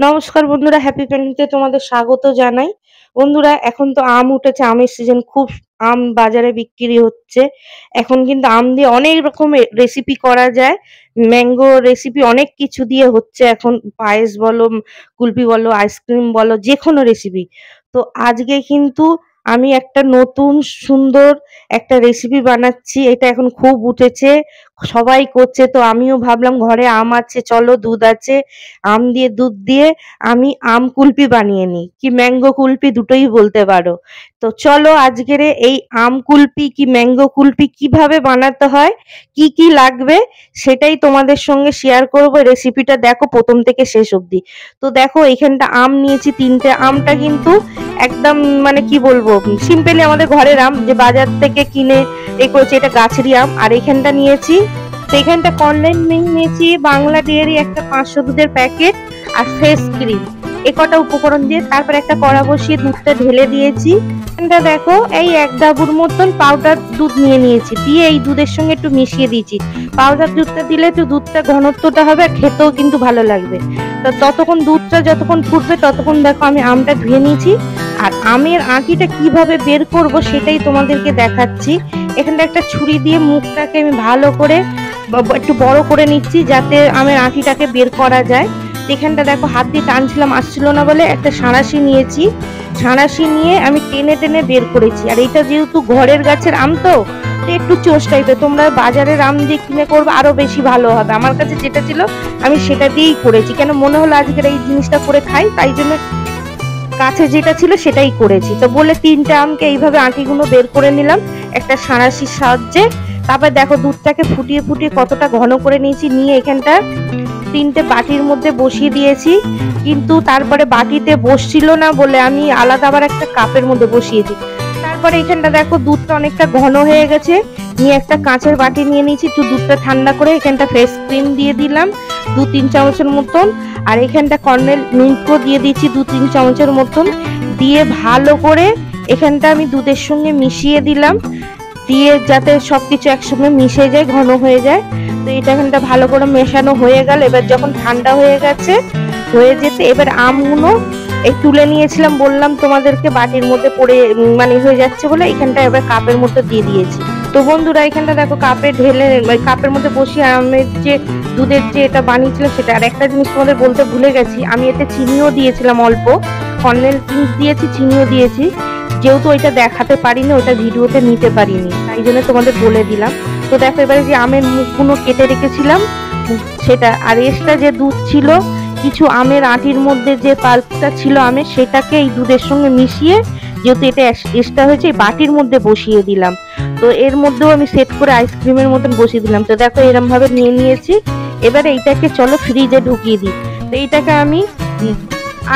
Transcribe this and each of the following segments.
নমস্কার বন্ধুরা, হ্যাপি ফ্যামিলিতে তোমাদের স্বাগত জানাই। বন্ধুরা, এখন তো আম উঠেছে, আমের সিজন, খুব আম বাজারে বিক্রি হচ্ছে। এখন কিন্তু আম দিয়ে অনেক রকমের রেসিপি করা যায়। ম্যাঙ্গো রেসিপি অনেক কিছু দিয়ে হচ্ছে এখন, পায়েস বলো, কুলফি বলো, আইসক্রিম বলো, যে কোনো রেসিপি। তো আজকে কিন্তু আমি একটা নতুন সুন্দর একটা রেসিপি বানাচ্ছি। এটা এখন খুব উঠেছে, সবাই করছে। তো আমিও ভাবলাম ঘরে আম আছে, চলো দুধ আছে, আম দিয়ে দুধ দিয়ে আমি আম কুলফি বানিয়ে নিই, কি ম্যাঙ্গো কুলফি দুটোই বলতে পারো। তো চলো আজকের এই আম কুলফি কি ম্যাঙ্গো কুলফি কিভাবে বানাতে হয়, কি কি লাগবে, সেটাই তোমাদের সঙ্গে শেয়ার করবো। রেসিপিটা দেখো প্রথম থেকে শেষ অবধি। তো দেখো এখানটা আম নিয়েছি তিনটে। আমটা কিন্তু একদম মানে কি বলবো, সিম্পলি আমাদের ঘরের আম, যে বাজার থেকে কিনে এ করেছি, এটা গাছেরই আম। আর এখানটা নিয়েছি, তো এখানটা কনডেন্স মিল্ক নিয়েছি, বাংলা ডেয়ারি একটা 500 দুধের প্যাকেট, আর ফ্রেশ ক্রিম। এ কটা উপকরণ দিয়ে তারপর একটা কড়া বসিয়ে দুধটা ঢেলে দিয়েছি। এটা দেখো এই 1 ডাবুর মতন পাউডার দুধ নিয়ে নিয়েছি, দিয়ে এই দুধের সঙ্গে একটু মিশিয়ে দিয়েছি। পাউডার দুধটা দিলে তো দুধটা ঘনত্বটা হবে, আর খেতেও কিন্তু ভালো লাগবে। তো ততক্ষণ দুধটা যতক্ষণ ফুটবে ততক্ষণ দেখো আমি আমটা ধুয়ে নিয়েছি। আর আমের আঁটিটা কিভাবে বের করব সেটাই তোমাদেরকে দেখাচ্ছি। এখানটা একটা ছুরি দিয়ে মুখটাকে আমি ভালো করে একটু বড় করে নিচ্ছি, যাতে আমের আঁটিটাকে বের করা যায়। এখানটা দেখো হাত দিয়ে টানছিলাম, আসছিল না বলে একটা সাঁড়াশি নিয়েছি। সাঁড়াশি নিয়ে আমি টেনে টেনে বের করেছি। আর এটা যেহেতু ঘরের গাছের আম, তো একটু চোষ টাইপের, তোমরা বাজারের আম দিয়ে কিনে করবে আরো বেশি ভালো হবে। আমার কাছে যেটা ছিল আমি সেটা দিয়েই করেছি, কেন মনে হলো আজকের এই জিনিসটা করে খাই, তাই জন্য কাছে যেটা ছিল সেটাই করেছি। তো বলে 3টে আমকে এইভাবে আঁটিগুলো বের করে নিলাম একটা সাঁড়াশির সাহায্যে। তারপর দেখো দুধটাকে ফুটিয়ে ফুটিয়ে কতটা ঘন করে নিয়েছি, নিয়ে এখানটা 3টে বাটির মধ্যে বসিয়ে দিয়েছি। কিন্তু তারপরে বাটিতে বসছিল না বলে আমি আলাদা আবার একটা কাপের মধ্যে বসিয়েছি। তারপরে এখানটা দেখো দুধটা অনেকটা ঘন হয়ে গেছে, নিয়ে একটা কাঁচের বাটি নিয়ে নিয়েছি, একটু দুধটা ঠান্ডা করে এখানটা ফ্রেশ ক্রিম দিয়ে দিলাম 2-3 চামচের মতন। আর এখানটা কর্নেল মিল্কও দিয়ে দিয়েছি 2-3 চামচের মতন, দিয়ে ভালো করে এখানটা আমি দুধের সঙ্গে মিশিয়ে দিলাম, দিয়ে যাতে সবকিছু একসঙ্গে মিশে যায়, ঘন হয়ে যায়। তো এটা এখানটা ভালো করে মেশানো হয়ে গেল। এবার যখন ঠান্ডা হয়ে গেছে, হয়ে যেতে এবার আমগুলো এই তুলে নিয়েছিলাম, বললাম তোমাদেরকে বাটির মধ্যে পড়ে মানে হয়ে যাচ্ছে বলে, এখানটা এবার কাপের মধ্যে দিয়ে দিয়েছি। তো বন্ধুরা এখানটা দেখো কাপে ঢেলে, কাপের মধ্যে বসিয়ে আমের যে দুধের যে এটা বানিয়েছিলাম সেটা। আর একটা জিনিস তোমাদের বলতে ভুলে গেছি, আমি এতে চিনিও দিয়েছিলাম অল্প, কর্নেল ড্রিঙ্ক দিয়েছি, চিনিও দিয়েছি। যেহেতু ওইটা দেখাতে পারিনি, ওইটা ভিডিওতে নিতে পারিনি, তাই জন্য তোমাদের বলে দিলাম। তো দেখো এবারে যে আমের মুখগুলো কেটে রেখেছিলাম সেটা, আর এক্সট্রা যে দুধ ছিল, কিছু আমের আঁটির মধ্যে যে পাল্পটা ছিল আমের, সেটাকে এই দুধের সঙ্গে মিশিয়ে, যেহেতু এটা এক্সট্রা হয়েছে, এই বাটির মধ্যে বসিয়ে দিলাম। তো এর মধ্যেও আমি সেট করে আইসক্রিমের মতন বসিয়ে দিলাম। তো দেখো এরম ভাবে নিয়ে নিয়েছি। এবারে এইটাকে চলো ফ্রিজে ঢুকিয়ে দিই। তো এইটাকে আমি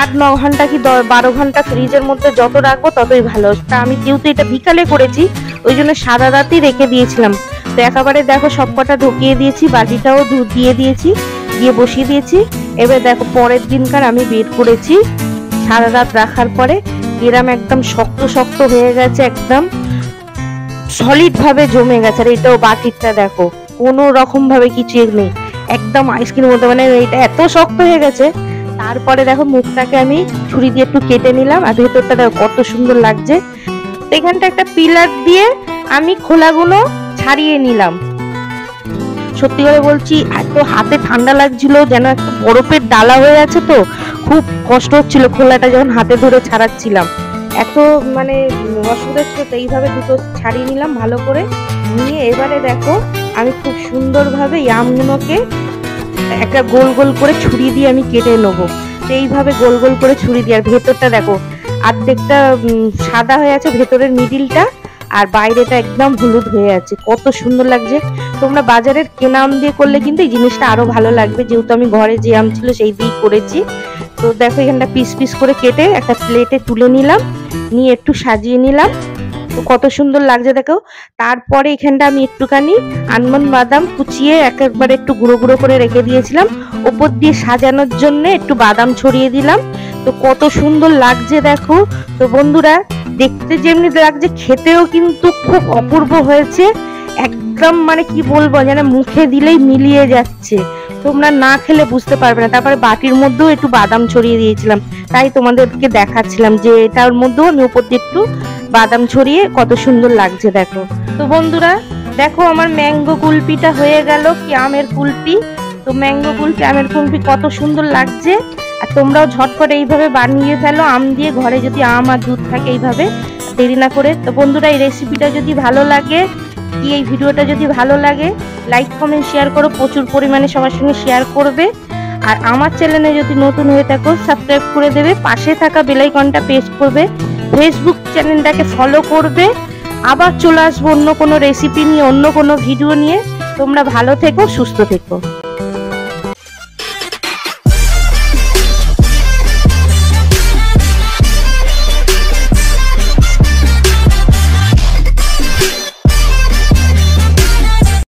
8-9 ঘন্টা কি 12 ঘন্টা ফ্রিজের মধ্যে যত রাখবো ততই ভালো। তা আমি যেহেতু এটা বিকালে করেছি, ওই জন্য সারা রাতই রেখে দিয়েছিলাম। তো একেবারে দেখো সবকটা ঢুকিয়ে দিয়েছি, বাটিটাও দুধ দিয়ে দিয়েছি, দিয়ে বসিয়ে দিয়েছি। এবার দেখো পরের দিনকার আমি বের করেছি, সারা রাত রাখার পরে এরম একদম শক্ত শক্ত হয়ে গেছে, একদম সলিড ভাবে জমে গেছে। আর এটাও বাটিটা দেখো কোনো রকম ভাবে কিছু নেই, একদম আইসক্রিমের মতো, মানে এটা এত শক্ত হয়ে গেছে। তারপরে দেখো মুখটাকে আমি ছুরি দিয়ে একটু কেটে নিলাম, আর ভেতরটা দেখো কত সুন্দর লাগছে। এখানটা একটা পিলার দিয়ে আমি খোলাগুলো ছাড়িয়ে নিলাম। সত্যি করে বলছি, এত হাতে ঠান্ডা লাগছিল, যেন একটা বরফের ডালা হয়ে আছে। তো খুব কষ্ট হচ্ছিল খোলাটা যখন হাতে ধরে ছাড়াচ্ছিলাম, এত মানে অসুবিধা ছিল। তো এইভাবে দুটো ছাড়িয়ে নিলাম ভালো করে নিয়ে, এবারে দেখো আমি খুব সুন্দরভাবে আমগুলোকে একটা গোল গোল করে ছুরি দিয়ে আমি কেটে নেবো। তো এইভাবে গোল গোল করে ছুরি দিয়ে, আর ভেতরটা দেখো অর্ধেকটা সাদা হয়ে আছে ভেতরের মিডিলটা, আর বাইরেটা একদম হলুদ হয়ে আছে, কত সুন্দর লাগছে। তোমরা বাজারের কেনা আম দিয়ে করলে কিন্তু এই জিনিসটা আরো ভালো লাগবে, যেহেতু আমি ঘরে যে আম ছিল সেই দিয়েই করেছি। তো দেখো এখানটা পিস পিস করে কেটে একটা প্লেটে তুলে নিলাম, নিয়ে একটু সাজিয়ে নিলাম। তো কত সুন্দর লাগছে দেখো। তারপরে এখানটা আমি একটুখানি আলমন্ড বাদাম কুচিয়ে একেবারে একটু গুঁড়ো গুঁড়ো করে রেখে দিয়েছিলাম, ওপর দিয়ে সাজানোর জন্য একটু বাদাম ছড়িয়ে দিলাম। তো কত সুন্দর লাগছে দেখো। তো বন্ধুরা দেখতে যেমনি লাগছে, খেতেও কিন্তু খুব অপূর্ব হয়েছে, একদম মানে কি বলবো, যেন মুখে দিলেই মিলিয়ে যাচ্ছে। তো তোমরা না খেলে বুঝতে পারবে না। তারপরে বাটির মধ্যেও একটু বাদাম ছড়িয়ে দিয়েছিলাম, তাই তোমাদেরকে দেখাচ্ছিলাম যে এটার মধ্যেও আমি উপর দিয়ে একটু বাদাম ছড়িয়ে কত সুন্দর লাগছে দেখো। তো বন্ধুরা দেখো আমার ম্যাঙ্গো কুলপিটা হয়ে গেল, কি আমের কুলপি। তো ম্যাঙ্গো কুলপি আমের কুলপি কত সুন্দর লাগছে। আর তোমরাও ঝটপট এইভাবে বানিয়ে ফেলো, আম দিয়ে, ঘরে যদি আম আর দুধ থাকে এইভাবে, দেরি না করে। তো বন্ধুরা এই রেসিপিটা যদি ভালো লাগে, কি এই ভিডিওটা যদি ভালো লাগে, লাইক কমেন্ট শেয়ার করো, প্রচুর পরিমাণে সবার সঙ্গে শেয়ার করবে। আর আমার চ্যানেলে যদি নতুন হয়ে থাকো সাবস্ক্রাইব করে দেবে, পাশে থাকা বেল আইকনটা প্রেস করবে, ফেসবুক চ্যানেলটাকে ফলো করবে। আবার চলে আসবো অন্য কোনো রেসিপি নিয়ে, অন্য কোনো ভিডিও নিয়ে। তোমরা ভালো থেকো, সুস্থ থেকো।